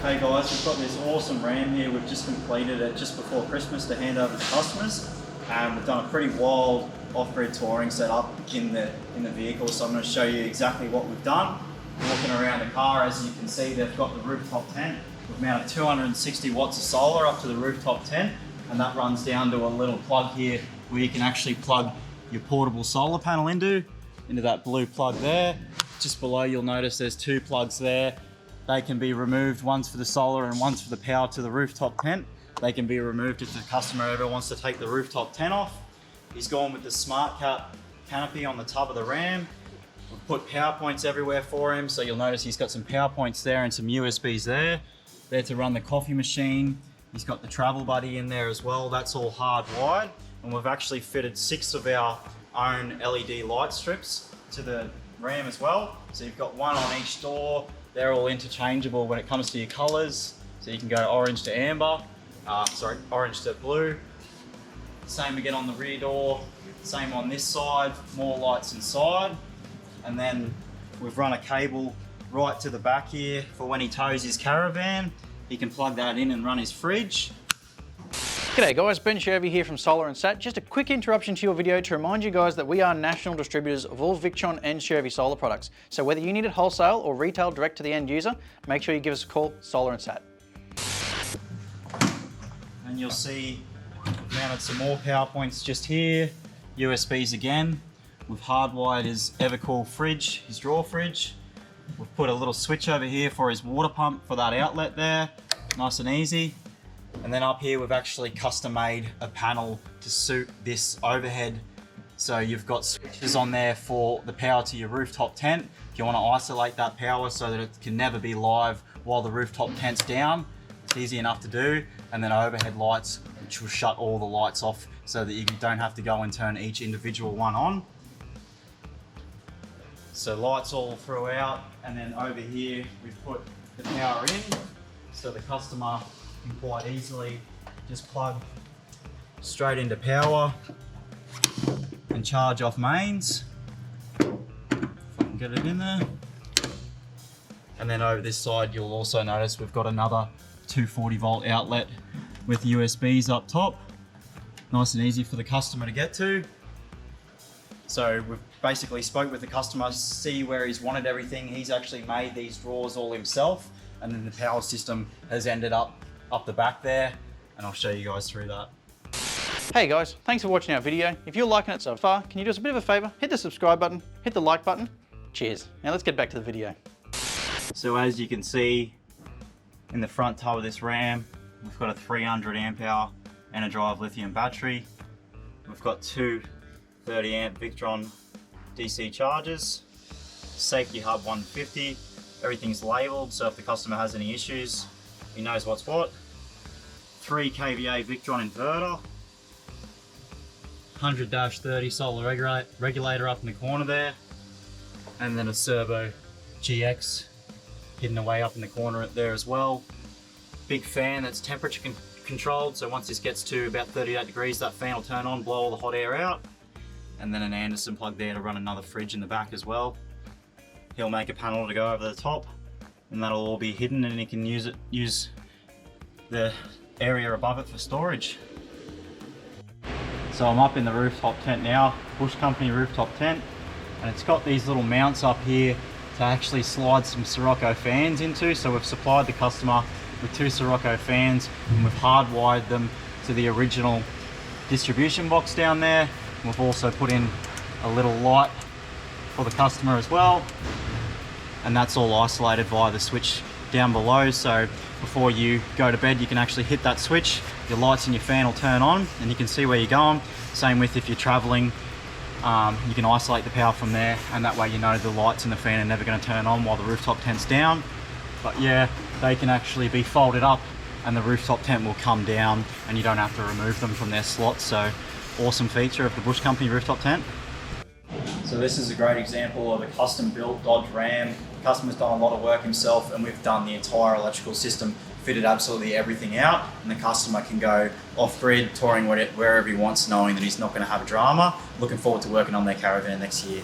Hey guys, we've got this awesome Ram here. We've just completed it just before Christmas to hand over to customers. We've done a pretty wild off-grid touring setup in the vehicle, so I'm going to show you exactly what we've done. Walking around the car, as you can see, they've got the rooftop tent. We've mounted 260 watts of solar up to the rooftop tent, and that runs down to a little plug here where you can actually plug your portable solar panel into that blue plug there. Just below, you'll notice there's two plugs there. They can be removed, one's for the solar and one's for the power to the rooftop tent. They can be removed if the customer ever wants to take the rooftop tent off. He's gone with the smart cat canopy on the tub of the Ram. We've put power points everywhere for him, so you'll notice he's got some power points there and some USBs there to run the coffee machine. He's got the travel buddy in there as well. That's all hardwired, and we've actually fitted 6 of our own LED light strips to the Ram as well. So you've got one on each door. They're all interchangeable when it comes to your colors. So you can go orange to amber, orange to blue. Same again on the rear door, same on this side, more lights inside. And then we've run a cable right to the back here for when he tows his caravan. He can plug that in and run his fridge. G'day guys, Ben Shervey here from Solar and Sat. Just a quick interruption to your video to remind you guys that we are national distributors of all Victron and Shervey Solar products. So whether you need it wholesale or retail direct to the end user, make sure you give us a call, Solar and Sat. And you'll see we've mounted some more power points just here, USBs again. We've hardwired his Evercool fridge, his drawer fridge. We've put a little switch over here for his water pump for that outlet there, nice and easy. And then up here, we've actually custom made a panel to suit this overhead. So you've got switches on there for the power to your rooftop tent. If you want to isolate that power so that it can never be live while the rooftop tent's down, it's easy enough to do. And then overhead lights, which will shut all the lights off so that you don't have to go and turn each individual one on. So lights all throughout, and then over here, we've put the power in so the customer can quite easily just plug straight into power and charge off mains. If I can get it in there. And then over this side, you'll also notice we've got another 240 volt outlet with USBs up top. Nice and easy for the customer to get to. So we've basically spoke with the customer, see where he's wanted everything. He's actually made these drawers all himself, and then the power system has ended up the back there, and I'll show you guys through that. Hey guys, thanks for watching our video. If you're liking it so far, can you do us a bit of a favor? Hit the subscribe button, hit the like button. Cheers. Now let's get back to the video. So as you can see in the front tub of this Ram, we've got a 300 amp hour Enerdrive lithium battery. We've got two 30 amp Victron DC chargers, safety hub 150. Everything's labeled, so if the customer has any issues, he knows what's what. 3 kVA Victron inverter, 100-30 solar regulator up in the corner there, and then a Servo GX hidden away up in the corner there as well. Big fan that's temperature controlled, so once this gets to about 38 degrees, that fan will turn on, blow all the hot air out. And then an Anderson plug there to run another fridge in the back as well. He'll make a panel to go over the top, and that'll all be hidden, and he can use the area above it for storage. So I'm up in the rooftop tent now, Bush Company rooftop tent, and it's got these little mounts up here to actually slide some Sirocco fans into. So we've supplied the customer with 2 Sirocco fans, and we've hardwired them to the original distribution box down there. We've also put in a little light for the customer as well, and that's all isolated via the switch down below. So before you go to bed, you can actually hit that switch, your lights and your fan will turn on, and you can see where you're going. Same with if you're traveling, you can isolate the power from there, and that way you know the lights and the fan are never going to turn on while the rooftop tent's down. But yeah, they can actually be folded up and the rooftop tent will come down and you don't have to remove them from their slots. So awesome feature of the Bush Company rooftop tent. So this is a great example of a custom built Dodge Ram. The customer's done a lot of work himself, and we've done the entire electrical system, fitted absolutely everything out, and the customer can go off-grid, touring wherever he wants, knowing that he's not going to have a drama. Looking forward to working on their caravan next year.